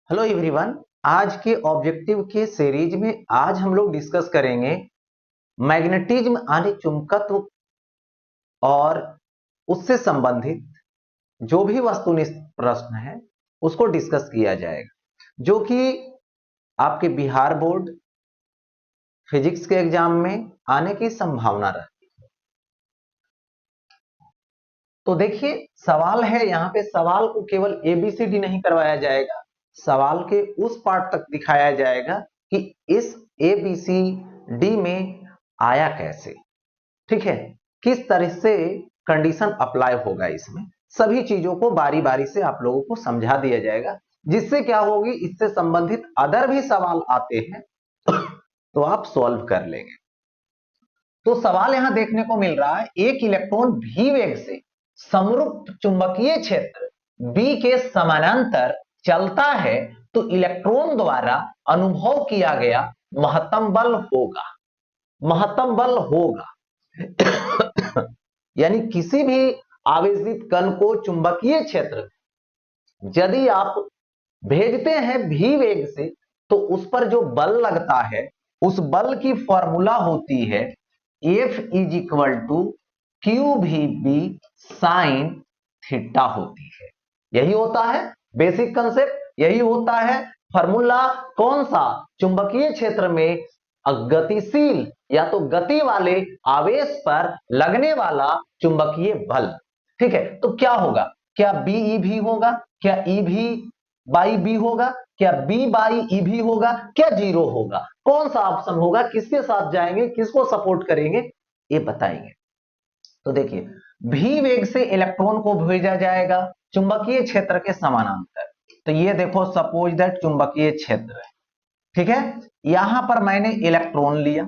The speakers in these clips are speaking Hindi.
Hello everyone. आज के ऑब्जेक्टिव के सीरीज में आज हम लोग डिस्कस करेंगे मैग्नेटिज्म यानी चुंबकत्व और उससे संबंधित जो भी वस्तुनिष्ठ प्रश्न है उसको डिस्कस किया जाएगा, जो कि आपके बिहार बोर्ड फिजिक्स के एग्जाम में आने की संभावना रहती है। तो देखिए, सवाल है यहाँ पे, सवाल को केवल एबीसीडी नहीं करवाया जाएगा, सवाल के उस पार्ट तक दिखाया जाएगा कि इस एबीसीडी में आया कैसे, ठीक है, किस तरह से कंडीशन अप्लाई होगा, इसमें सभी चीजों को बारी बारी से आप लोगों को समझा दिया जाएगा, जिससे क्या होगी, इससे संबंधित अदर भी सवाल आते हैं तो आप सॉल्व कर लेंगे। तो सवाल यहां देखने को मिल रहा है, एक इलेक्ट्रॉन भी वेग से समरूप चुंबकीय क्षेत्र बी के समानांतर चलता है तो इलेक्ट्रॉन द्वारा अनुभव किया गया महत्तम बल होगा। महत्तम बल होगा यानी किसी भी आवेशित कण को चुंबकीय क्षेत्र यदि आप भेजते हैं भी वेग से तो उस पर जो बल लगता है उस बल की फॉर्मूला होती है F is equal to Q V B sine theta होती है। यही होता है बेसिक कंसेप्ट, यही होता है फॉर्मूला। कौन सा? चुंबकीय क्षेत्र में गतिशील या तो गति वाले आवेश पर लगने वाला चुंबकीय बल, ठीक है। तो क्या होगा, क्या बीई भी होगा, क्या ई भी बाई बी होगा, क्या बी बाई ई भी होगा, क्या जीरो होगा? कौन सा ऑप्शन होगा, किसके साथ जाएंगे, किसको सपोर्ट करेंगे, ये बताएंगे। तो देखिए, भी वेग से इलेक्ट्रॉन को भेजा जाएगा चुंबकीय क्षेत्र के समानांतर। तो ये देखो, सपोज दैट चुंबकीय क्षेत्र है, ठीक है। यहां पर मैंने इलेक्ट्रॉन लिया,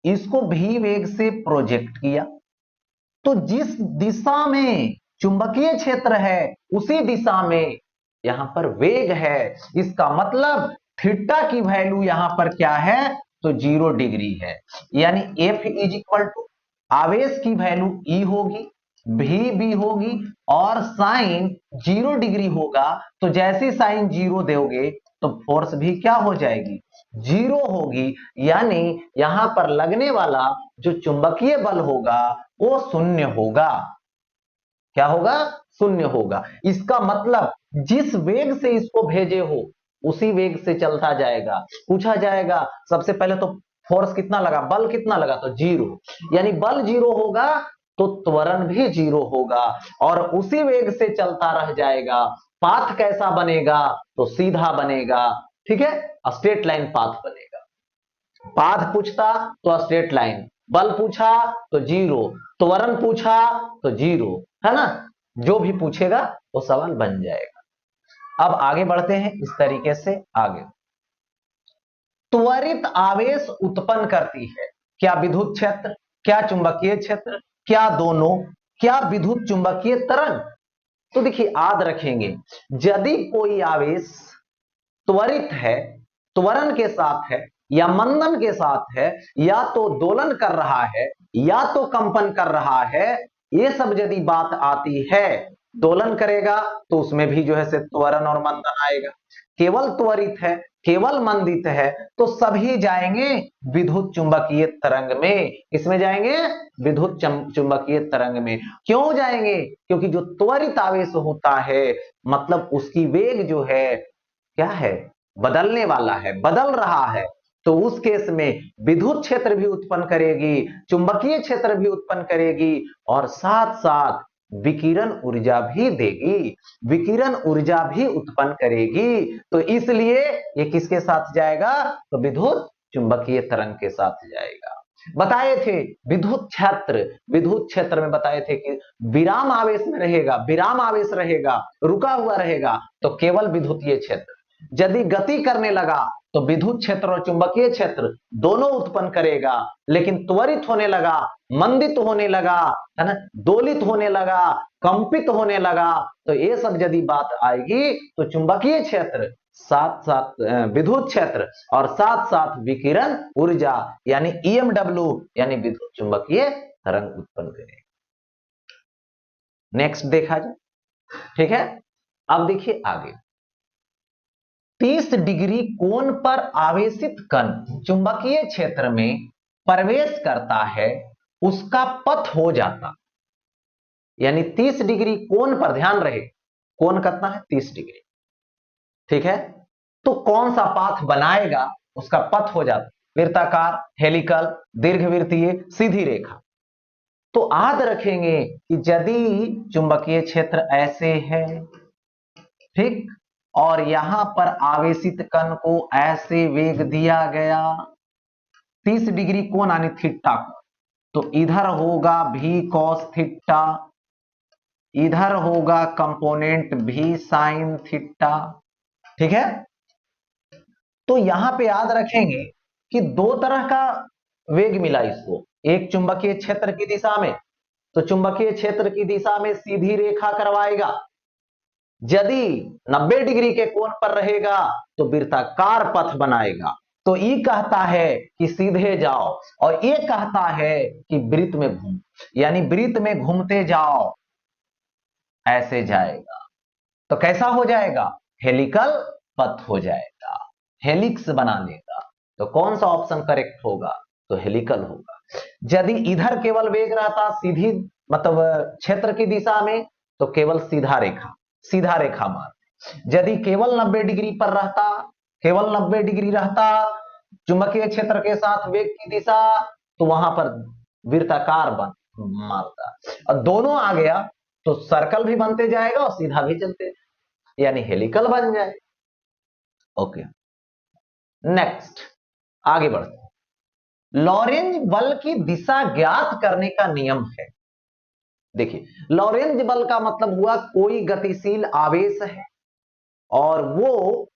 इसको भी वेग से प्रोजेक्ट किया, तो जिस दिशा में चुंबकीय क्षेत्र है उसी दिशा में यहां पर वेग है। इसका मतलब थीटा की वैल्यू यहां पर क्या है, तो 0 डिग्री है। यानी F इज इक्वल टू आवेश की वैल्यू E होगी, भी बी होगी और साइन 0 डिग्री होगा। तो जैसे साइन 0 दोगे तो फोर्स भी क्या हो जाएगी, 0 होगी। यानी यहां पर लगने वाला जो चुंबकीय बल होगा वो शून्य होगा। क्या होगा? शून्य होगा। इसका मतलब जिस वेग से इसको भेजे हो उसी वेग से चलता जाएगा। पूछा जाएगा सबसे पहले तो फोर्स कितना लगा, बल कितना लगा, तो 0। यानी बल 0 होगा तो त्वरण भी 0 होगा और उसी वेग से चलता रह जाएगा। पाथ कैसा बनेगा, तो सीधा बनेगा, ठीक है, स्ट्रेट लाइन पाथ बनेगा। पाथ पूछता तो स्ट्रेट लाइन, बल पूछा तो 0, त्वरण पूछा तो 0, है ना। जो भी पूछेगा वो सवाल बन जाएगा। अब आगे बढ़ते हैं इस तरीके से आगे। त्वरित आवेश उत्पन्न करती है क्या विद्युत क्षेत्र, क्या चुंबकीय क्षेत्र, क्या दोनों, क्या विद्युत चुंबकीय तरंग? तो देखिए, याद रखेंगे, यदि कोई आवेश त्वरित है, त्वरण के साथ है या मंदन के साथ है, या तो दोलन कर रहा है या तो कंपन कर रहा है, ये सब यदि बात आती है, दोलन करेगा तो उसमें भी जो है से त्वरण और मंदन आएगा। केवल त्वरित है, केवल मंदित है, तो सभी जाएंगे विद्युत चुंबकीय तरंग में। किसमें जाएंगे? विद्युत चुंबकीय तरंग में। क्यों जाएंगे? क्योंकि जो त्वरित आवेश होता है मतलब उसकी वेग जो है क्या है, बदलने वाला है, बदल रहा है। तो उस केस में विद्युत क्षेत्र भी उत्पन्न करेगी, चुंबकीय क्षेत्र भी उत्पन्न करेगी और साथ साथ विकिरण ऊर्जा भी देगी, विकिरण ऊर्जा भी उत्पन्न करेगी। तो इसलिए ये किसके साथ जाएगा, तो विद्युत चुंबकीय तरंग के साथ जाएगा। बताए थे विद्युत क्षेत्र, विद्युत क्षेत्र में बताए थे कि विराम आवेश में रहेगा, विराम आवेश रहेगा, रुका हुआ रहेगा तो केवल विद्युतीय क्षेत्र। यदि गति करने लगा तो विद्युत क्षेत्र और चुंबकीय क्षेत्र दोनों उत्पन्न करेगा। लेकिन त्वरित होने लगा, मंदित होने लगा, है ना, दोलित होने लगा, कंपित होने लगा, तो ये सब यदि बात आएगी तो चुंबकीय क्षेत्र साथ साथ विद्युत क्षेत्र और साथ साथ विकिरण ऊर्जा यानी ईएमडब्ल्यू यानी विद्युत चुंबकीय तरंग उत्पन्न करेगा। नेक्स्ट देखा जाए, ठीक है। अब देखिए आगे, 30 डिग्री कोण पर आवेशित कण चुंबकीय क्षेत्र में प्रवेश करता है उसका पथ हो जाता, यानी 30 डिग्री कोण पर, ध्यान रहे कोण कितना है 30 डिग्री, ठीक है, तो कौन सा पाथ बनाएगा उसका पथ हो जाता, वृत्ताकार, हेलिकल, दीर्घवृत्तीय, सीधी रेखा। तो याद रखेंगे कि यदि चुंबकीय क्षेत्र ऐसे है, ठीक, और यहां पर आवेशित कण को ऐसे वेग दिया गया 30 डिग्री कोण यानी थीटा को, तो इधर होगा भी कॉस थीटा, इधर होगा कंपोनेंट भी साइन थीटा, ठीक है। तो यहां पे याद रखेंगे कि दो तरह का वेग मिला इसको, एक चुंबकीय क्षेत्र की दिशा में, तो चुंबकीय क्षेत्र की दिशा में सीधी रेखा करवाएगा, यदि 90 डिग्री के कोण पर रहेगा तो वृत्ताकार पथ बनाएगा। तो ये कहता है कि सीधे जाओ और ये कहता है कि वृत्त में घूम, यानी वृत्त में घूमते जाओ, ऐसे जाएगा तो कैसा हो जाएगा, हेलिकल पथ हो जाएगा, हेलिक्स बना लेगा। तो कौन सा ऑप्शन करेक्ट होगा, तो हेलिकल होगा। यदि इधर केवल वेग रहता सीधी, मतलब क्षेत्र की दिशा में, तो केवल सीधा रेखा, सीधा रेखा मार। यदि केवल 90 डिग्री पर रहता, केवल 90 डिग्री रहता चुंबकीय क्षेत्र के साथ वेग की दिशा, तो वहां पर वृत्ताकार बन मारता, और दोनों आ गया तो सर्कल भी बनते जाएगा और सीधा भी चलते, यानी हेलिकल बन जाए। ओके, नेक्स्ट आगे बढ़ते हैं। लॉरेंज बल की दिशा ज्ञात करने का नियम है। देखिए, लॉरेंज बल का मतलब हुआ कोई गतिशील आवेश है और वो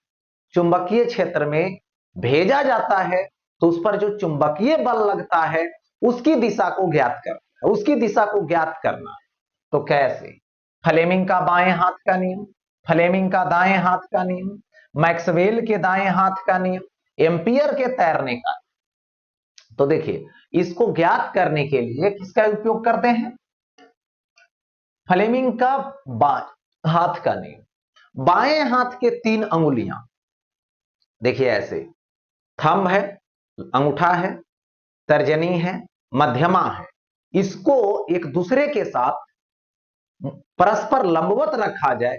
चुंबकीय क्षेत्र में भेजा जाता है, तो उस पर जो चुंबकीय बल लगता है उसकी दिशा को ज्ञात करना, उसकी दिशा को ज्ञात करना है। तो कैसे, फ्लेमिंग का बाएं हाथ का नियम, फ्लेमिंग का दाएं हाथ का नियम, मैक्सवेल के दाएं हाथ का नियम, एम्पियर के तैरने का। तो देखिए, इसको ज्ञात करने के लिए किसका उपयोग करते हैं, फ्लेमिंग का बाएं हाथ का नियम। बाएं हाथ के 3 अंगुलियां, देखिए ऐसे, थंब है, अंगूठा है, तर्जनी है, मध्यमा है, इसको एक दूसरे के साथ परस्पर लंबवत रखा जाए,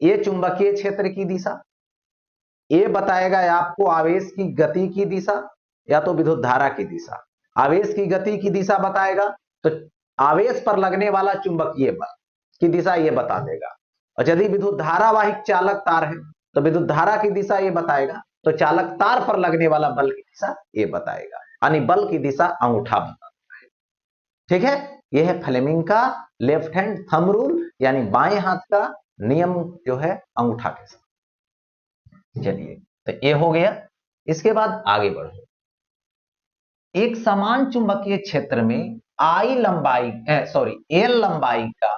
ये चुंबकीय क्षेत्र की दिशा, ये बताएगा आपको आवेश की गति की दिशा या तो विद्युत धारा की दिशा। आवेश की गति की दिशा बताएगा तो आवेश पर लगने वाला चुंबकीय बल की दिशा ये बता देगा, और यदि विद्युत धारावाहिक चालक तार है तो विद्युत धारा की दिशा ये बताएगा, तो चालक तार पर लगने वाला बल की दिशा ये बताएगा, यानी बल की दिशा अंगूठा बताता है, ठीक है। यह है फ्लेमिंग का लेफ्ट हैंड थंब रूल, यानी बाएं हाथ का नियम जो है अंगूठा के साथ। चलिए, तो ये हो गया। इसके बाद आगे बढ़ो। एक समान चुंबकीय क्षेत्र में आई लंबाई एल लंबाई का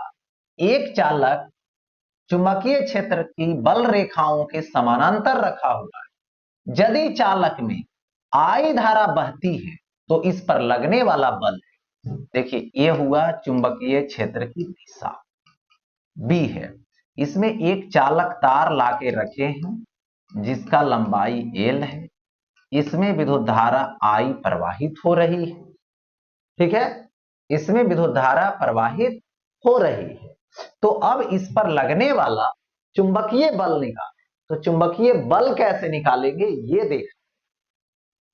एक चालक चुंबकीय क्षेत्र की बल रेखाओं के समानांतर रखा हुआ है। यदि चालक में आई धारा बहती है तो इस पर लगने वाला बल, देखिए ये हुआ चुंबकीय क्षेत्र की दिशा, बी है, इसमें एक चालक तार लाके रखे हैं जिसका लंबाई एल है, इसमें विद्युत धारा आई प्रवाहित हो रही है, ठीक है, इसमें विद्युत धारा प्रवाहित हो रही है। तो अब इस पर लगने वाला चुंबकीय बल निकालें, तो चुंबकीय बल कैसे निकालेंगे ये देख,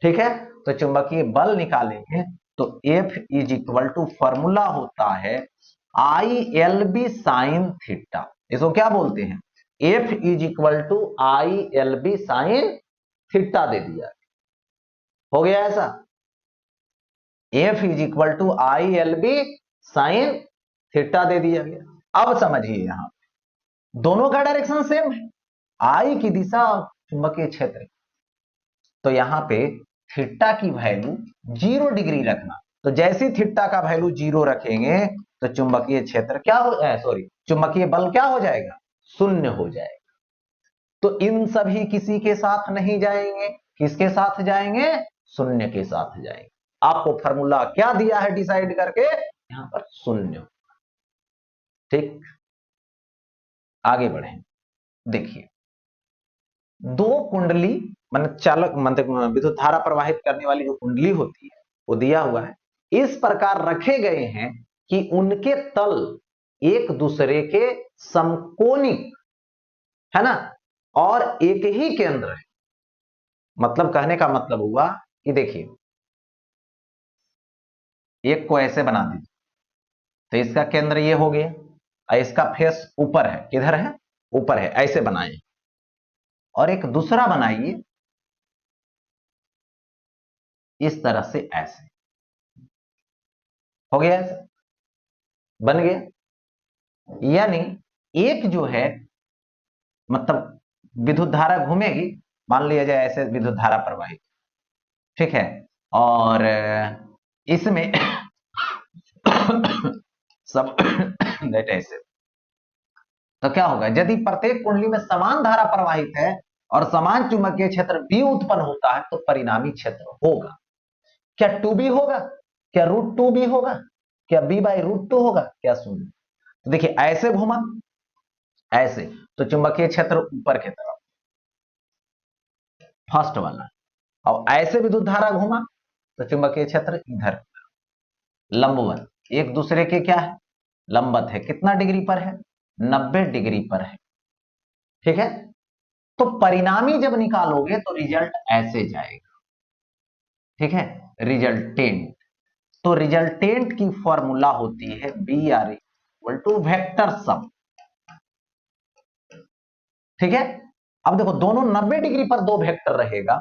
ठीक है। तो चुंबकीय बल निकालेंगे तो F is equal to formula होता है I L B sine theta, इसको क्या बोलते हैं, F is equal to I L B sine theta दे दिया, हो गया ऐसा, F is equal to I L B sine theta दे दिया गया। अब समझिए, यहां दोनों का डायरेक्शन सेम है, आई की दिशा और चुंबकीय क्षेत्र, तो यहां पे थीटा की वैल्यू 0 डिग्री रखना, तो जैसे थीटा का वैल्यू 0 रखेंगे तो चुंबकीय क्षेत्र क्या हो, सॉरी, चुंबकीय बल क्या हो जाएगा, शून्य हो जाएगा। तो इन सभी किसी के साथ नहीं जाएंगे, किसके साथ जाएंगे, शून्य के साथ जाएंगे। आपको फॉर्मूला क्या दिया है डिसाइड करके, यहां पर शून्य, ठीक। आगे बढ़े, देखिए दो कुंडली मतलब चालक मतलब विद्युत धारा प्रवाहित करने वाली जो कुंडली होती है वो दिया हुआ है, इस प्रकार रखे गए हैं कि उनके तल एक दूसरे के समकोणिक है ना, और एक ही केंद्र है। मतलब कहने का मतलब हुआ कि देखिए एक को ऐसे बना दीजिए तो इसका केंद्र ये हो गया और इसका फेस ऊपर है, किधर है, ऊपर है, ऐसे बनाए। और एक दूसरा बनाइए इस तरह से, ऐसे हो गया, ऐसे बन गया। यानी एक जो है मतलब विद्युत धारा घूमेगी, मान लिया जाए ऐसे विद्युत धारा प्रवाहित, ठीक है, और इसमें सब नेट ऐसे, तो क्या होगा यदि प्रत्येक कुंडली में समान धारा प्रवाहित है और समान चुंबकीय क्षेत्र बी उत्पन्न होता है तो परिणामी क्षेत्र होगा क्या 2b होगा, क्या √2b होगा, क्या b/√2 होगा, क्या शून्य। तो देखिए ऐसे घुमा, ऐसे, तो चुंबकीय क्षेत्र ऊपर की तरफ, फर्स्ट वाला। और ऐसे विद्युत धारा घुमा तो चुंबकीय क्षेत्र इधर, लंबवत, एक दूसरे के क्या है, लंबवत है। कितना डिग्री पर है, 90 डिग्री पर है, ठीक है। तो परिणामी जब निकालोगे तो रिजल्ट ऐसे जाएगा, ठीक है, रिजल्टेंट। तो रिजल्टेंट की फॉर्मूला होती है BR = वेक्टर सम, ठीक है। अब देखो दोनों 90 डिग्री पर दो वेक्टर रहेगा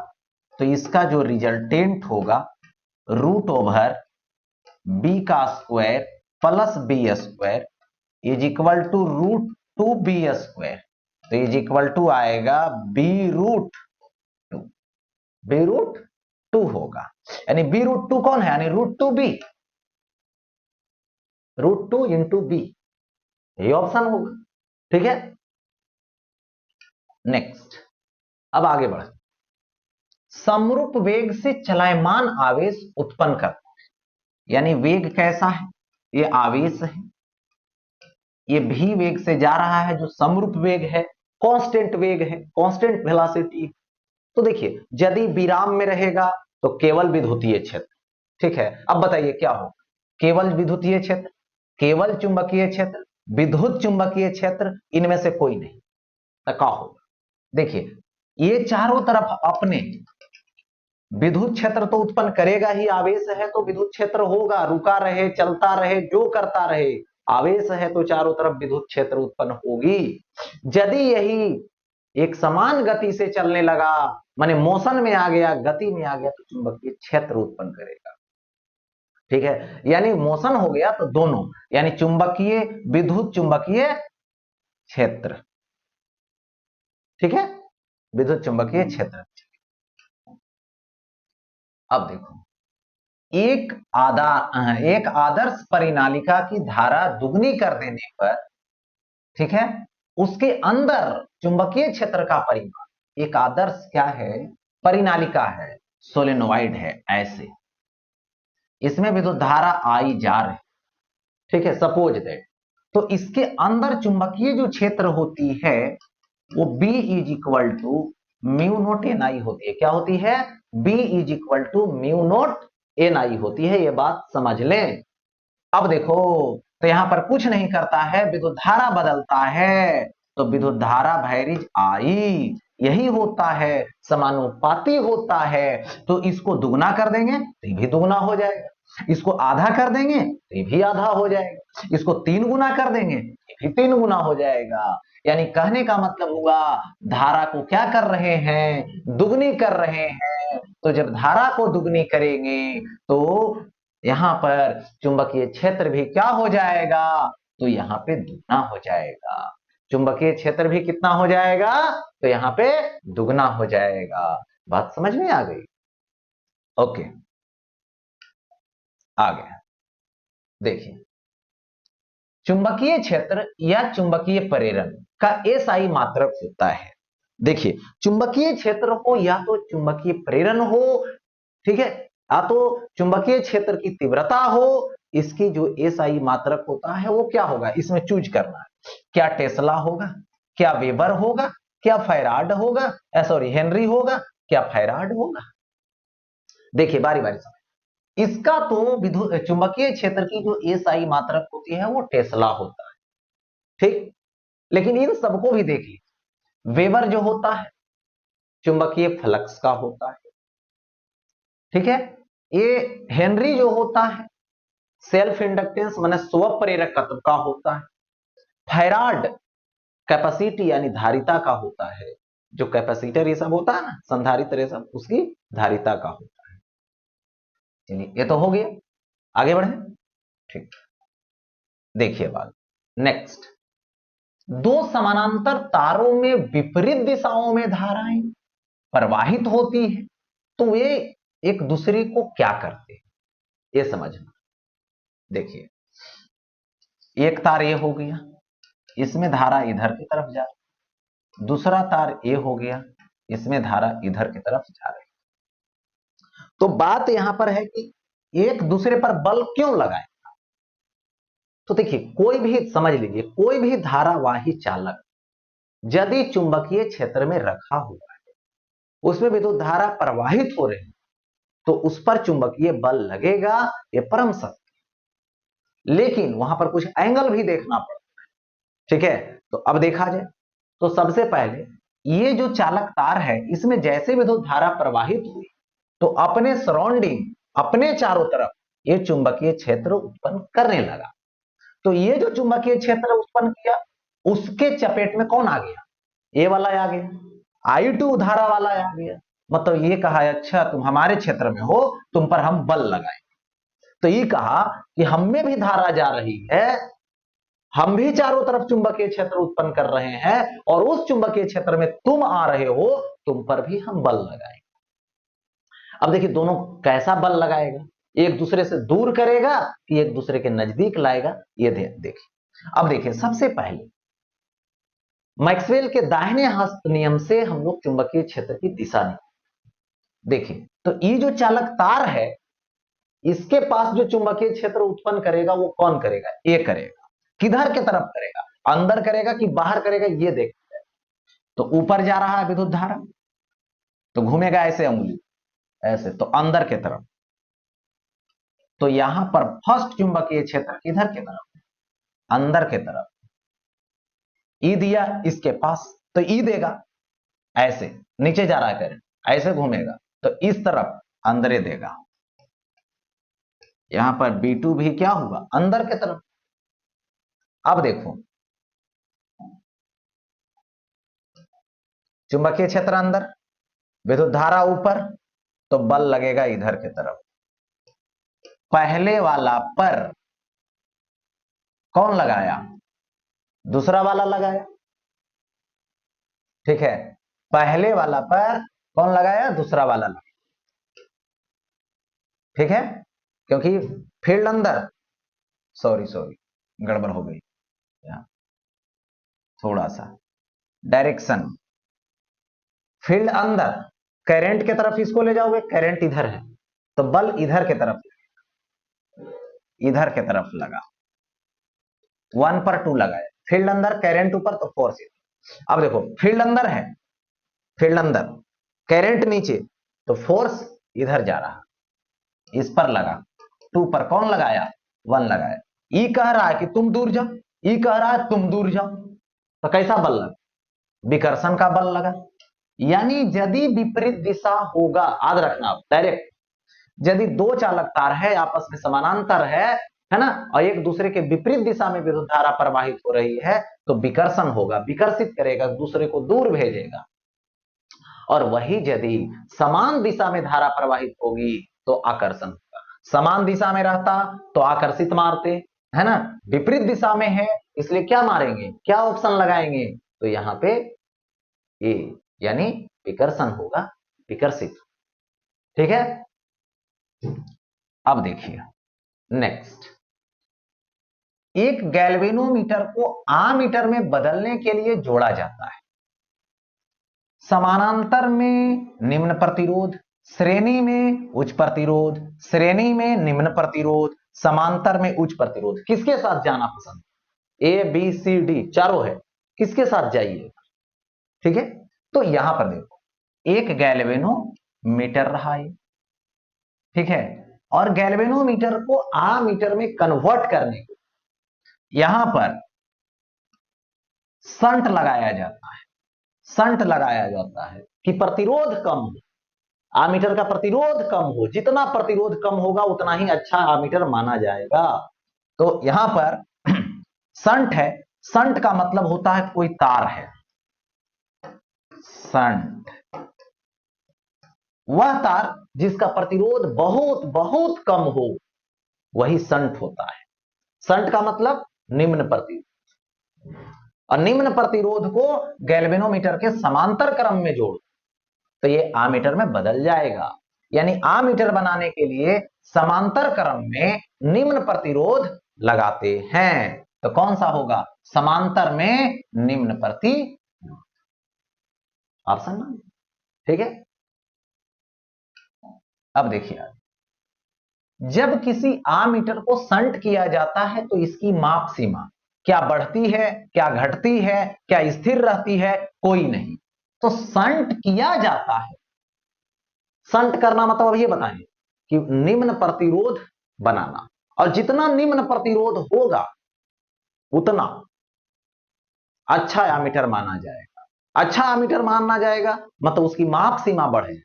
तो इसका जो रिजल्टेंट होगा √बी का square plus B² is equal to √2B²। तो इज इक्वल टू आएगा B√2, B√2 होगा, यानी B√2 कौन है, यानी √2B, √2 इंटू बी, ये ऑप्शन होगा, ठीक है। नेक्स्ट, अब आगे बढ़े। समरूप वेग से चलायमान आवेश उत्पन्न करता है, यानी वेग कैसा है, ये आवेश है, ये भी वेग से जा रहा है जो समरूप वेग है, कांस्टेंट वेग है, कांस्टेंट वेलोसिटी। तो देखिए यदि विराम में रहेगा तो केवल विद्युतीय क्षेत्र, ठीक है। अब बताइए क्या होगा, केवल विद्युतीय क्षेत्र, केवल चुंबकीय क्षेत्र, विद्युत चुंबकीय क्षेत्र, इनमें से कोई नहीं, तो क्या होगा। देखिए ये चारों तरफ अपने विद्युत क्षेत्र तो उत्पन्न करेगा ही, आवेश है तो विद्युत क्षेत्र होगा, रुका रहे चलता रहे जो करता रहे, आवेश है तो चारों तरफ विद्युत क्षेत्र उत्पन्न होगी। यदि यही एक समान गति से चलने लगा, माने मोशन में आ गया, गति में आ गया, तो चुंबकीय क्षेत्र उत्पन्न करेगा, ठीक है। यानी मोशन हो गया तो दोनों, यानी चुंबकीय विद्युत चुंबकीय क्षेत्र, ठीक है, विद्युत चुंबकीय क्षेत्र। अब देखो एक आदर्श परिनालिका की धारा दुगनी कर देने पर, ठीक है, उसके अंदर चुंबकीय क्षेत्र का परिमाण, एक आदर्श क्या है, परिनालिका है, सोलेनोइड है, ऐसे इसमें विद्युत धारा आई जा रही, ठीक है, सपोज दैट, तो इसके अंदर चुंबकीय जो क्षेत्र होती है वो B = μ0NI होती है, क्या होती है, B = μ0NI होती है, ये बात समझ लें। अब देखो तो यहां पर कुछ नहीं करता है, विद्युत धारा बदलता है, तो विद्युत धारा भैरिज आई, यही होता है, समानुपाती होता है। तो इसको दुगना कर देंगे तो ये भी दुगना हो जाएगा, इसको आधा कर देंगे तो ये भी आधा हो जाएगा, इसको 3 गुना कर देंगे ये भी 3 गुना हो जाएगा। यानी कहने का मतलब हुआ धारा को क्या कर रहे हैं, दुगनी कर रहे हैं। तो जब धारा को दुगनी करेंगे तो यहां पर चुंबकीय क्षेत्र भी क्या हो जाएगा, तो यहां पे दुगना हो जाएगा, चुंबकीय क्षेत्र भी कितना हो जाएगा, तो यहां पे दुगना हो जाएगा। बात समझ में आ गई, ओके। आगे देखिए, चुंबकीय क्षेत्र या चुंबकीय प्रेरण का SI मात्रक होता है। देखिए चुंबकीय क्षेत्र हो या तो चुंबकीय प्रेरण हो, ठीक है, या तो चुंबकीय क्षेत्र की तीव्रता हो, इसकी जो SI मात्रक होता है वो क्या होगा, इसमें चूज करना है, क्या टेस्ला होगा, क्या वेबर होगा, क्या फैराड होगा, सॉरी हेनरी होगा, क्या फैराड होगा? देखिए बारी बारी से, इसका तो चुंबकीय क्षेत्र की जो एसआई मात्रक होती है वो टेस्ला होता है, ठीक। लेकिन इन सबको भी देख लीजिए, वेबर जो होता है चुंबकीय फ्लक्स का होता है, ठीक है। ये हेनरी जो होता है सेल्फ इंडक्टेंस माने स्व प्रेरकत्व का होता है। फैराड कैपेसिटी यानी धारिता का होता है, जो कैपेसिटर ये सब होता है ना, संधारित्र ये सब, उसकी धारिता का होता है। चलिए ये तो हो गया, आगे बढ़े, ठीक। देखिए बात नेक्स्ट, दो समानांतर तारों में विपरीत दिशाओं में धाराएं प्रवाहित होती है, तो वे एक दूसरे को क्या करते हैं ये समझना। देखिए एक तार ये हो गया, इसमें धारा इधर की तरफ जा रही, दूसरा तार ये हो गया, इसमें धारा इधर की तरफ जा रही। तो बात यहां पर है कि एक दूसरे पर बल क्यों लगाए। तो देखिए कोई भी, समझ लीजिए कोई भी धारावाही चालक यदि चुंबकीय क्षेत्र में रखा हुआ है, उसमें विद्युत धारा प्रवाहित हो रही, तो उस पर चुंबकीय बल लगेगा, ये परम सत्य। लेकिन वहां पर कुछ एंगल भी देखना पड़ता है, ठीक है। तो अब देखा जाए तो सबसे पहले ये जो चालक तार है, इसमें जैसे विद्युत धारा प्रवाहित हुई तो अपने सराउंडिंग, अपने चारों तरफ ये चुंबकीय क्षेत्र उत्पन्न करने लगा। तो ये जो चुंबकीय क्षेत्र उत्पन्न किया, उसके चपेट में कौन आ गया, ये वाला आ गया, I2 धारा वाला आ गया। मतलब ये कहा अच्छा तुम हमारे क्षेत्र में हो, तुम पर हम बल लगाएंगे। तो ये कहा कि हम में भी धारा जा रही है, हम भी चारों तरफ चुंबकीय क्षेत्र उत्पन्न कर रहे हैं, और उस चुंबकीय क्षेत्र में तुम आ रहे हो, तुम पर भी हम बल लगाएंगे। अब देखिए दोनों कैसा बल लगाएगा, एक दूसरे से दूर करेगा कि एक दूसरे के नजदीक लाएगा, ये देखिए। अब देखिए सबसे पहले मैक्सवेल के दाहिने हस्त नियम से हम लोग चुंबकीय क्षेत्र की दिशा निकालें। देखिए तो ये जो चालक तार है, इसके पास जो चुंबकीय क्षेत्र उत्पन्न करेगा वो कौन करेगा, ये करेगा। किधर के तरफ करेगा, अंदर करेगा कि बाहर करेगा, ये देखते हैं। तो ऊपर जा रहा है विद्युत धारा, तो घूमेगा ऐसे उंगली ऐसे, तो अंदर के तरफ। तो यहां पर फर्स्ट चुंबकीय क्षेत्र किधर की तरफ, अंदर के तरफ। ई दिया इसके पास, तो ई देगा ऐसे, नीचे जा रहा है करंट, ऐसे घूमेगा तो इस तरफ अंदर देगा। यहां पर B2 भी क्या हुआ, अंदर के तरफ। अब देखो चुंबकीय क्षेत्र अंदर, विद्युत धारा ऊपर, तो बल लगेगा इधर की तरफ। पहले वाला पर कौन लगाया, दूसरा वाला लगाया, ठीक है। पहले वाला पर कौन लगाया, दूसरा वाला लगाया, ठीक है। क्योंकि फील्ड अंदर, सॉरी सॉरी गड़बड़ हो गई, थोड़ा सा डायरेक्शन, फील्ड अंदर, करंट के तरफ इसको ले जाओगे, करंट इधर है, तो बल इधर के तरफ, इधर के तरफ लगा, 1 पर 2 लगाया, फील्ड अंदर करंट ऊपर, तो फोर्स। अब देखो फील्ड अंदर है, फील्ड अंदर, करंट नीचे, तो फोर्स इधर जा रहा, इस पर लगा, 2 पर कौन लगाया, 1 लगाया। ई कह रहा है कि तुम दूर जाओ, ई कह रहा है तुम दूर जाओ, तो कैसा बल लगा, विकर्षण का बल लगा। यानी यदि विपरीत दिशा होगा, याद रखना डायरेक्ट, यदि दो चालक तार है आपस में समानांतर है ना, और एक दूसरे के विपरीत दिशा में विद्युत धारा प्रवाहित हो रही है, तो विकर्षण होगा, विकर्षित करेगा, दूसरे को दूर भेजेगा। और वही यदि समान दिशा में धारा प्रवाहित होगी तो आकर्षण होगा। समान दिशा में रहता तो आकर्षित मारते, है ना, विपरीत दिशा में है इसलिए क्या मारेंगे, क्या ऑप्शन लगाएंगे, तो यहां पे ए, यानी विकर्षण होगा, विकर्षित, ठीक है। अब देखिए नेक्स्ट, एक गैल्वेनोमीटर को आमीटर में बदलने के लिए जोड़ा जाता है। समानांतर में निम्न प्रतिरोध, श्रेणी में उच्च प्रतिरोध, श्रेणी में निम्न प्रतिरोध, समांतर में उच्च प्रतिरोध। किसके साथ जाना पसंद, A B C D चारों है, किसके साथ जाइए, ठीक है, तो यहां पर देखो एक गैल्वेनोमीटर रहा है, ठीक है, और गैल्वेनोमीटर को आमीटर में कन्वर्ट करने को यहां पर संट लगाया जाता है, संट लगाया जाता है कि प्रतिरोध कम हो, आमीटर का प्रतिरोध कम हो, जितना प्रतिरोध कम होगा उतना ही अच्छा आमीटर माना जाएगा। तो यहां पर संट है, संट का मतलब होता है कोई तार है, संट वह तार जिसका प्रतिरोध बहुत बहुत कम हो वही संट होता है। संट का मतलब निम्न प्रतिरोध, और निम्न प्रतिरोध को गैल्वेनोमीटर के समांतर क्रम में जोड़ तो ये आमीटर में बदल जाएगा। यानी आमीटर बनाने के लिए समांतर क्रम में निम्न प्रतिरोध लगाते हैं, तो कौन सा होगा, समांतर में निम्न प्रतिरोध, ऑप्शन, ठीक है। अब देखिए, जब किसी आमीटर को संट किया जाता है तो इसकी माप सीमा क्या बढ़ती है, क्या घटती है, क्या स्थिर रहती है, कोई नहीं। तो संट किया जाता है, संट करना मतलब अब ये बताएंगे कि निम्न प्रतिरोध बनाना, और जितना निम्न प्रतिरोध होगा उतना अच्छा एमीटर माना जाएगा। अच्छा एमीटर माना जाएगा मतलब उसकी माप सीमा बढ़े।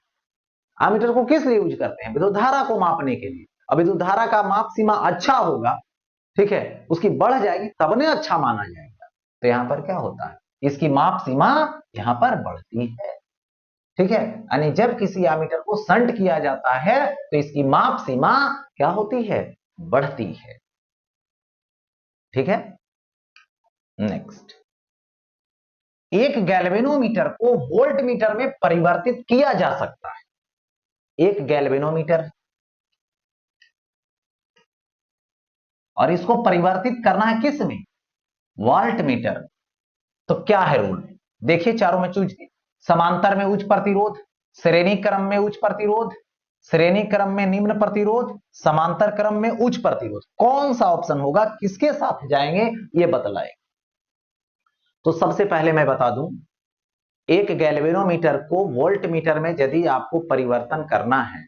एमीटर को किस लिए यूज करते हैं, विद्युत धारा को मापने के लिए। अब विद्युत धारा का माप सीमा अच्छा होगा, ठीक है, उसकी बढ़ जाएगी तब ने अच्छा माना जाएगा। तो यहां पर क्या होता है, इसकी माप सीमा यहां पर बढ़ती है, ठीक है। यानी जब किसी एमीटर को संट किया जाता है तो इसकी माप सीमा क्या होती है, बढ़ती है, ठीक है। नेक्स्ट, एक गैल्वेनोमीटर को वोल्टमीटर में परिवर्तित किया जा सकता है। एक गैल्वेनोमीटर और इसको परिवर्तित करना है किस में, वोल्टमीटर। तो क्या है रूल, देखिए चारों में चूज की, समांतर में उच्च प्रतिरोध, श्रेणी क्रम में उच्च प्रतिरोध, श्रेणी क्रम में निम्न प्रतिरोध, समांतर क्रम में उच्च प्रतिरोध, कौन सा ऑप्शन होगा, किसके साथ जाएंगे ये बतलाए। तो सबसे पहले मैं बता दूं, एक गैल्वेनोमीटर को वोल्टमीटर में यदि आपको परिवर्तन करना है,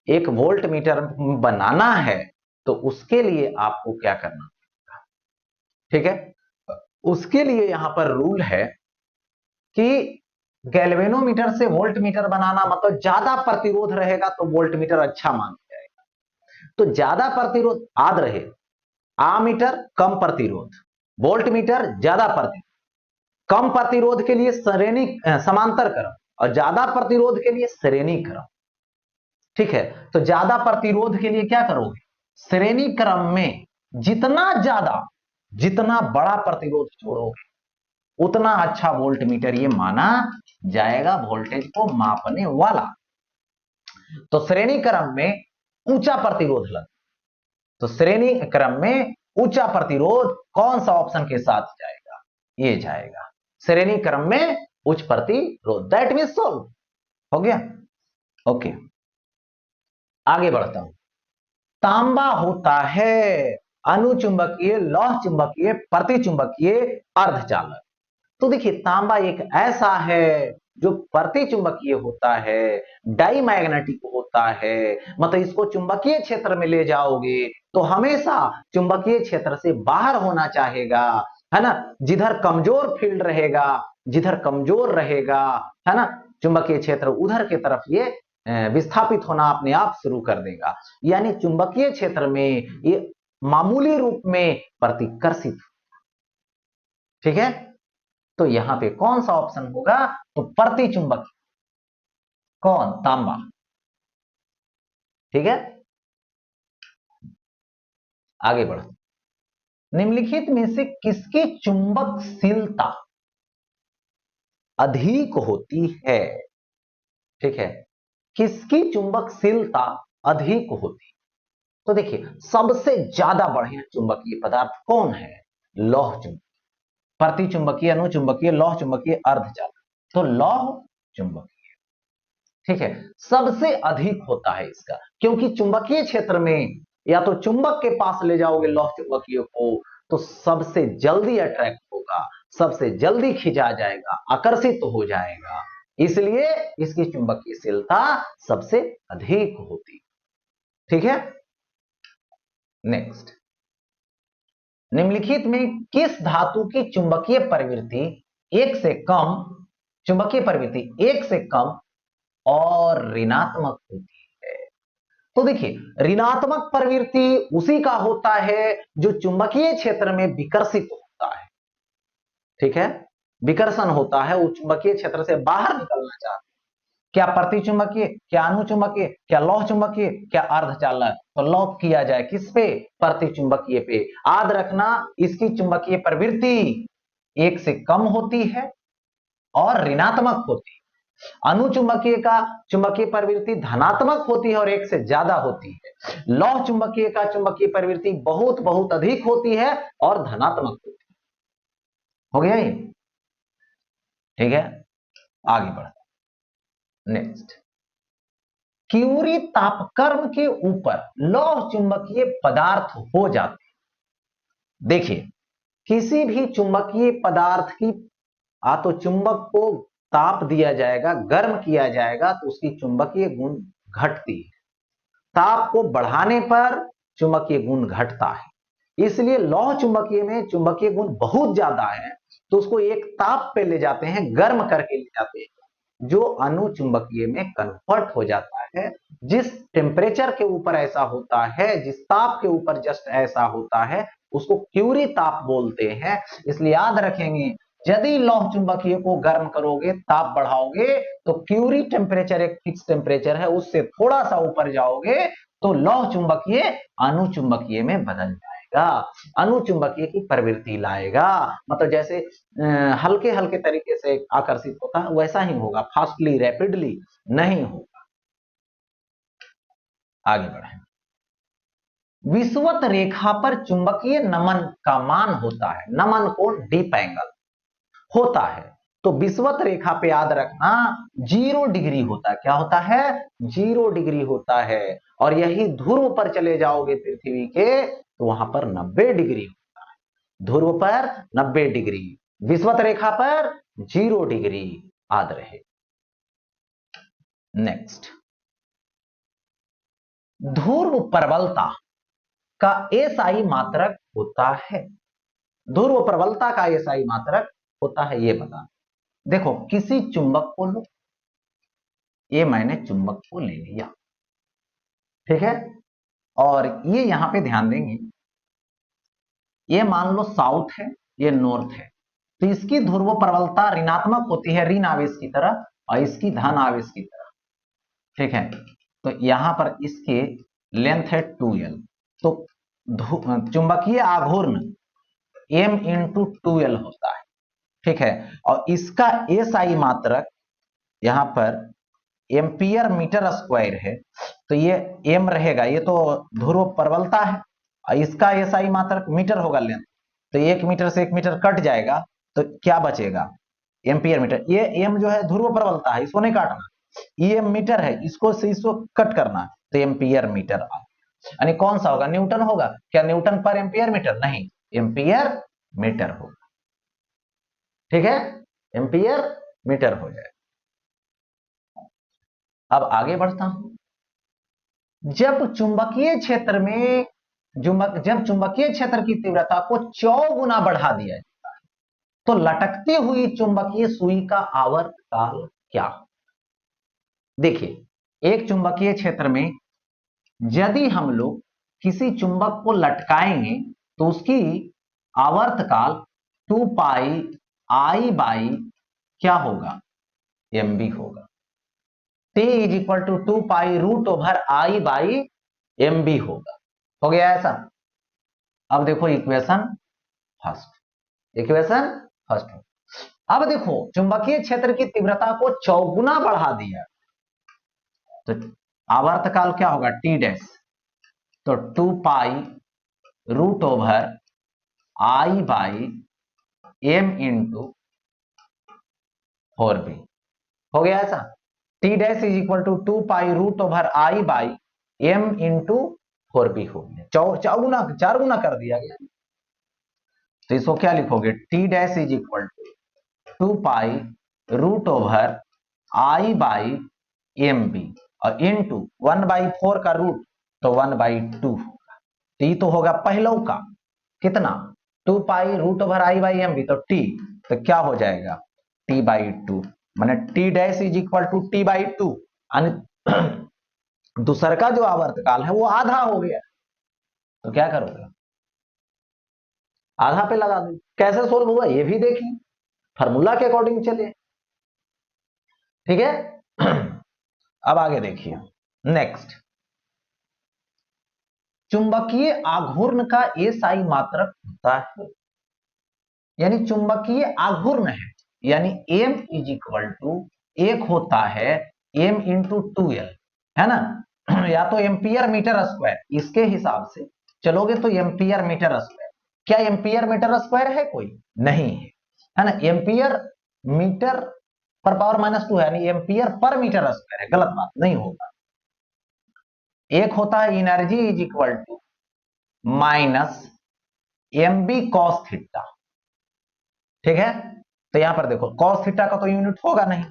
एक वोल्टमीटर बनाना है, तो उसके लिए आपको क्या करना, ठीक है। उसके लिए यहां पर रूल है कि गैल्वेनोमीटर से वोल्टमीटर बनाना मतलब ज्यादा प्रतिरोध रहेगा तो वोल्टमीटर अच्छा माना जाएगा। तो ज्यादा प्रतिरोध याद रहे, आमीटर कम प्रतिरोध, वोल्टमीटर ज्यादा प्रतिरोध, कम प्रतिरोध के लिए श्रेणी समांतर क्रम, और ज्यादा प्रतिरोध के लिए श्रेणी क्रम, ठीक है। तो ज्यादा प्रतिरोध के लिए क्या करोगे, श्रेणी क्रम में जितना ज्यादा, जितना बड़ा प्रतिरोध जोड़ोगे उतना अच्छा वोल्टमीटर ये माना जाएगा, वोल्टेज को मापने वाला। तो श्रेणी क्रम में ऊंचा प्रतिरोध लग, तो श्रेणी क्रम में ऊंचा प्रतिरोध कौन सा ऑप्शन के साथ जाएगा, ये जाएगा, श्रेणी क्रम में उच्च प्रतिरोध। दैट मींस सोल्व हो गया, ओके। आगे बढ़ता हूं, तांबा होता है अनुचुंबकीय, लौह चुंबकीय, प्रतिचुंबकीय, अर्धचालक। तो देखिए तांबा एक ऐसा है जो प्रतिचुंबकीय होता है, डाईमैग्नेटिक होता है, मतलब इसको चुंबकीय क्षेत्र में ले जाओगे तो हमेशा चुंबकीय क्षेत्र से बाहर होना चाहेगा, है ना। जिधर कमजोर फील्ड रहेगा, जिधर कमजोर रहेगा, है ना, चुंबकीय क्षेत्र उधर की तरफ ये विस्थापित होना अपने आप शुरू कर देगा। यानी चुंबकीय क्षेत्र में ये मामूली रूप में प्रतिकर्षित, ठीक है। तो यहां पे कौन सा ऑप्शन होगा, तो प्रतिचुंबकीय, कौन, तांबा, ठीक है। आगे बढ़ो, निम्नलिखित में से किसकी चुंबकशीलता अधिक होती है, ठीक है, किसकी चुंबकशीलता अधिक होती। तो देखिए सबसे ज्यादा बढ़िया चुंबकीय पदार्थ कौन है, लौह चुंबकीय, प्रतिचुंबकीय, अनुचुंबकीय, लौह चुंबकीय, अर्धचालक। तो लौह चुंबकीय, ठीक है, सबसे अधिक होता है इसका, क्योंकि चुंबकीय क्षेत्र में या तो चुंबक के पास ले जाओगे लौह चुंबकीय को तो सबसे जल्दी अट्रैक्ट होगा, सबसे जल्दी खिंचा जाएगा, आकर्षित हो जाएगा, इसलिए इसकी चुंबकीयशीलता सबसे अधिक होती। ठीक है, नेक्स्ट, निम्नलिखित में किस धातु की चुंबकीय प्रवृत्ति एक से कम, चुंबकीय प्रवृत्ति एक से कम और ऋणात्मक होती है? तो देखिए, ऋणात्मक प्रवृत्ति उसी का होता है जो चुंबकीय क्षेत्र में विकर्षित होता है। ठीक है, विकर्षण होता है, वो चुंबकीय क्षेत्र से बाहर निकलना चाहता है। क्या प्रतिचुंबकीय, क्या अनुचुंबकीय, क्या लौह चुंबकीय, क्या अर्धचालक? तो लॉक किया जाए किस पे? प्रतिचुंबकीय पे। याद रखना, इसकी चुंबकीय प्रवृत्ति एक से कम होती है और ऋणात्मक होती है। अनुचुंबकीय का चुंबकीय प्रवृत्ति धनात्मक होती है और एक से ज्यादा होती है। लौह चुंबकीय का चुंबकीय प्रवृत्ति बहुत बहुत अधिक होती है और धनात्मक होती है। हो गया ये? ठीक है, आगे बढ़ते। नेक्स्ट, क्यूरी तापक्रम के ऊपर लौह चुंबकीय पदार्थ हो जाते हैं। देखिए, किसी भी चुंबकीय पदार्थ की तो चुंबक को ताप दिया जाएगा, गर्म किया जाएगा तो उसकी चुंबकीय गुण घटती है। ताप को बढ़ाने पर चुंबकीय गुण घटता है। इसलिए लौह चुंबकीय में चुंबकीय गुण बहुत ज्यादा है तो उसको एक ताप पे ले जाते हैं, गर्म करके ले जाते हैं, जो अनुचुंबकीय में कन्वर्ट हो जाता है। जिस टेम्परेचर के ऊपर ऐसा होता है, जिस ताप के ऊपर जस्ट ऐसा होता है, उसको क्यूरी ताप बोलते हैं। इसलिए याद रखेंगे, यदि लौह चुंबकीय को गर्म करोगे, ताप बढ़ाओगे, तो क्यूरी टेम्परेचर एक फिक्स टेम्परेचर है, उससे थोड़ा सा ऊपर जाओगे तो लौह चुंबकीय अनुचुंबकीय में बदल जाएगा, अनुचुंबकीय की प्रवृत्ति लाएगा। मतलब जैसे हल्के हल्के तरीके से आकर्षित होता है, वैसा ही होगा, फास्टली रैपिडली नहीं होगा। आगे बढ़े। विषुवत रेखा पर चुंबकीय नमन का मान होता है, नमन कोण डीप एंगल होता है। तो विषुवत रेखा पे याद रखना 0 डिग्री होता है। क्या होता है? 0 डिग्री होता है। और यही ध्रुव पर चले जाओगे पृथ्वी के तो वहां पर 90 डिग्री होता है। ध्रुव पर 90 डिग्री, विषुवत रेखा पर 0 डिग्री याद रहे। नेक्स्ट, ध्रुव प्रबलता का एसआई मात्रक होता है। ध्रुव प्रबलता का एसआई मात्रक होता है, ये बता। देखो, किसी चुंबक को लो, ये मैंने चुंबक को ले लिया, ठीक है, और ये यहां पे ध्यान देंगे, ये मान लो साउथ है, ये नॉर्थ है, तो इसकी ध्रुव प्रबलता ऋणात्मक होती है ऋण आवेश की तरह और इसकी धन आवेश की तरह। ठीक है, तो यहां पर इसके लेंथ है 2l, तो चुंबकीय आघूर्ण m इंटू 2l होता है। ठीक है, और इसका एसआई मात्रक यहां पर एम्पियर मीटर स्क्वायर है, तो ये m रहेगा, ये तो ध्रुव प्रबलता है, और इसका एसआई मात्रक मीटर होगा लेंथ, तो 1 मीटर से 1 मीटर कट जाएगा, तो क्या बचेगा? Ampere metre. ये m जो है ध्रुव प्रबलता है, इसको नहीं काटना, ये मीटर है, इसको से इसको कट करना, तो एम्पियर मीटर आ, यानी कौन सा होगा? न्यूटन होगा। क्या न्यूटन पर एम्पियर मीटर? नहीं, एम्पियर मीटर होगा। ठीक है, एम्पियर मीटर हो जाए। अब आगे बढ़ता हूं। जब चुंबकीय क्षेत्र में जब चुंबकीय क्षेत्र की तीव्रता को 4 गुना बढ़ा दिया जाता है तो लटकती हुई चुंबकीय सुई का आवर्त काल क्या हो? देखिए, एक चुंबकीय क्षेत्र में यदि हम लोग किसी चुंबक को लटकाएंगे तो उसकी आवर्त काल 2 पाई आई बाई क्या होगा? mb होगा। t is equal to 2 pi root over I by mb होगा। हो गया ऐसा? अब देखो इक्वेशन फर्स्ट। अब देखो, चुंबकीय क्षेत्र की तीव्रता को 4 गुना बढ़ा दिया तो आवर्त काल क्या होगा? टी डैश, तो 2 pi root over I by m into 4b। हो गया ऐसा? T dash is equal to 2 pi root over I by m into 4b हो गया। 4 गुना कर दिया गया। तो इसको क्या लिखोगे, T dash is equal to 2 pi root over I by M B और इनटू 1/4 का रूट तो 1/2 होगा। तो ये तो होगा पहलों का कितना 2 pi root over I by M B तो टी, तो क्या हो जाएगा t/2 माने T dash is equal to t/2 दूसर का जो आवर्तकाल है वो आधा हो गया। तो क्या करोगे, आधा पे लगा दो। कैसे सोल्व हुआ ये भी देखिए, फार्मूला के अकॉर्डिंग चलिए, ठीक है। अब आगे देखिए नेक्स्ट, चुंबकीय आघूर्ण का एसआई मात्रक होता है, यानी चुंबकीय आघूर्ण है, यानी m इज इक्वल टू एक होता है m इंटू 2l, है ना, या तो एम्पियर मीटर स्क्वायर, इसके हिसाब से चलोगे तो एम्पियर मीटर स्क्वायर। क्या एम्पियर मीटर स्क्वायर है कोई, नहीं है ना, एम्पियर मीटर पर पावर -2 है, यानी एम्पियर पर मीटर स्क्वायर है, गलत बात नहीं होगा। एक होता है energy is equal to minus M B cos theta, ठीक है। तो यहां पर देखो कॉस थीटा का तो यूनिट होगा नहीं,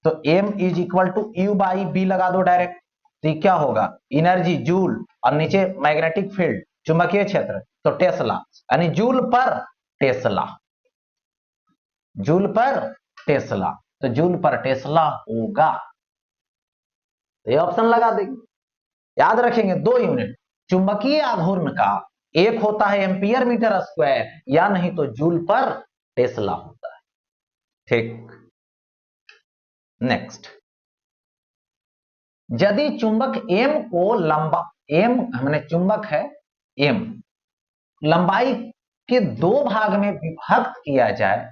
तो m is equal to U by B लगा दो डायरेक्ट, तो ये क्या होगा एनर्जी जूल और नीचे मैग्नेटिक फील्ड चुंबकीय क्षेत्र तो टेस्ला, यानी जूल पर टेस्ला, जूल पर टेस्ला, तो जूल पर टेस्ला होगा, तो ये ऑप्शन लगा देंगे। याद रखेंगे दो यूनिट चुंबकीय आघूर्ण का, एक होता है एम्पियर मीटर स्क्वायर या नहीं तो जूल पर टेस्ला होता है, ठीक। नेक्स्ट, यदि चुंबक M को लंबा M हमने चुंबक है M लंबाई के दो भाग में विभक्त किया जाए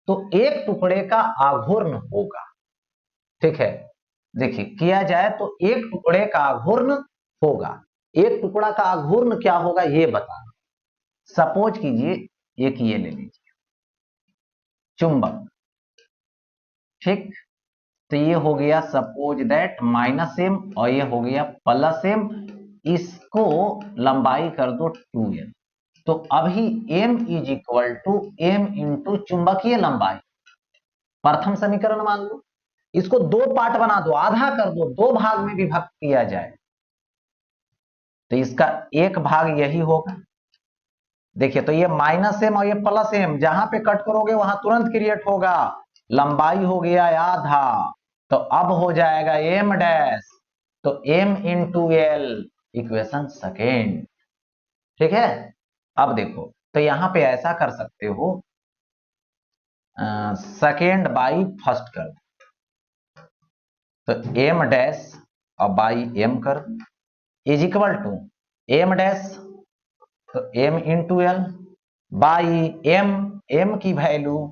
तो एक टुकड़े का आघूर्ण होगा, ठीक है। देखिए किया जाए तो एक टुकड़े का आघूर्ण होगा, एक टुकड़ा का आघूर्ण क्या होगा ये बताना। सपोज कीजिए एक ये ले लीजिए चुंबक, ठीक, तो ये हो गया सपोज दैट -m और ये हो गया +m, इसको लंबाई कर दो 2l, तो अभी m is equal to m into चुंबकीय लंबाई, प्रथम समीकरण मान लो, इसको दो पार्ट बना दो, आधा कर दो, दो भाग में विभक्त किया जाए, तो इसका एक भाग यही होगा। देखिए तो ये -m और ये +m जहां पे कट करोगे वहां तुरंत क्रिएट होगा, लंबाई हो गया आधा, तो अब हो जाएगा m डैश, तो m into L, equation second, ठीक है। अब देखो तो यहां पे ऐसा कर सकते हो सेकेंड बाई फर्स्ट कर दो, तो m डैश और बाई m कर is equal to m dash तो m into L by m की वैल्यू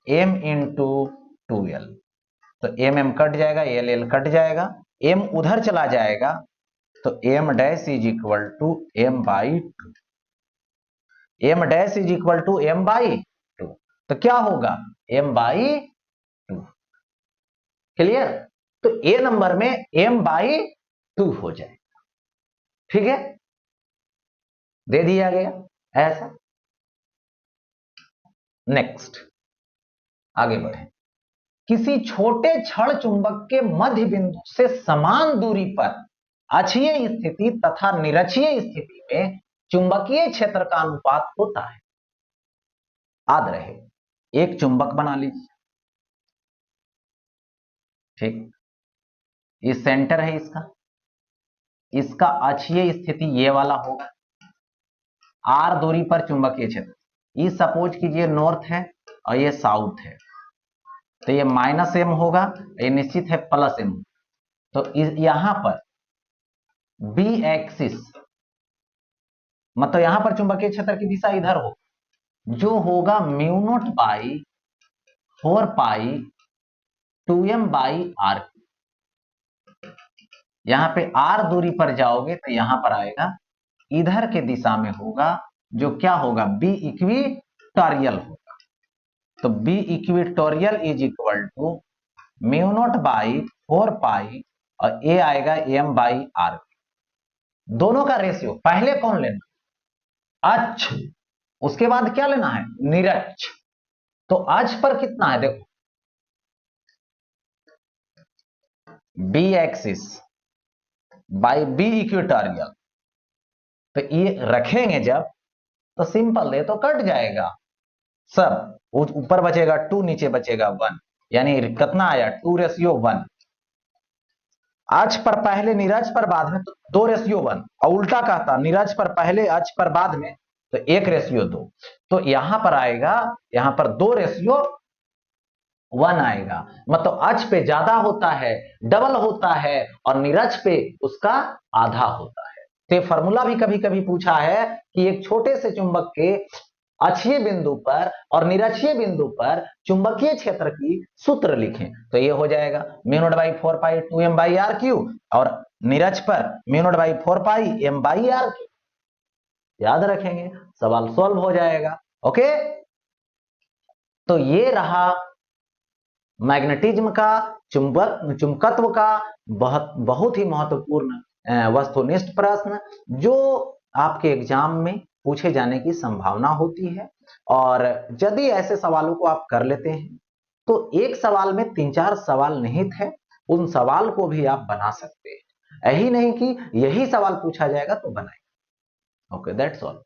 m इंटू 2l, तो m कट जाएगा, l कट जाएगा, m उधर चला जाएगा, तो m dash is equal to m/2, m dash is equal to m/2, तो क्या होगा m/2, क्लियर। तो ए नंबर में m/2 हो जाएगा, ठीक है, दे दिया गया ऐसा। नेक्स्ट आगे बढ़े, किसी छोटे क्षण चुंबक के मध्य बिंदु से समान दूरी पर अक्षीय स्थिति तथा निरक्षीय स्थिति में चुंबकीय क्षेत्र का अनुपात होता है। याद रहे एक चुंबक बना लीजिए, ठीक, ये सेंटर है इसका, इसका अक्षीय स्थिति ये वाला होगा, r दूरी पर चुंबकीय क्षेत्र, ये सपोज कीजिए नॉर्थ है और ये साउथ है, तो ये -m होगा, ये निश्चित है +m, तो यहां पर b एक्सिस मतलब यहां पर चुंबकीय क्षेत्र की दिशा इधर हो, जो होगा μ0/4 पाई 2m/r, यहां पे r दूरी पर जाओगे तो यहां पर आएगा इधर के दिशा में होगा, जो क्या होगा b इक्विटोरियल होगा, तो b equatorial is equal to μ0/4 pi और a आएगा m/r, दोनों का रेशियो, पहले कौन लेना अक्ष उसके बाद क्या लेना है, निरच। तो अक्ष पर कितना है, देखो B axis by B equatorial, तो ये रखेंगे जब, तो सिंपल है, तो कट जाएगा सब, ऊपर बचेगा 2, नीचे बचेगा 1, यानी कितना आया 2:1। अक्ष पर पहले निरज पर बाद में, तो 2:1, और उल्टा कहता निरज पर पहले अक्ष पर बाद में, तो 1:2। तो यहां पर आएगा, यहां पर 2:1 आएगा, मतलब अक्ष पे ज्यादा होता है, डबल होता है, और निरज पे उसका आधा होता है। तो फॉर्मूला भी कभी कभी पूछा है कि एक छोटे से चुंबक के अक्षीय बिंदु पर और निरक्षीय बिंदु पर चुंबकीय क्षेत्र की सूत्र लिखें, तो ये हो जाएगा μ0/4π2m/r3, और निरक्ष पर μ0/4πm/r3। याद रखेंगे, सवाल सॉल्व हो जाएगा। ओके, तो ये रहा मैग्नेटिज्म का, चुंबकत्व का बहुत बहुत ही महत्वपूर्ण वस्तुनिष्ठ प्रश्न, जो आपके एग्जाम में पूछे जाने की संभावना होती है। और यदि ऐसे सवालों को आप कर लेते हैं, तो एक सवाल में 3-4 सवाल निहित है, उन सवाल को भी आप बना सकते हैं। यही नहीं कि यही सवाल पूछा जाएगा तो बनाएंगे। Okay, that's all.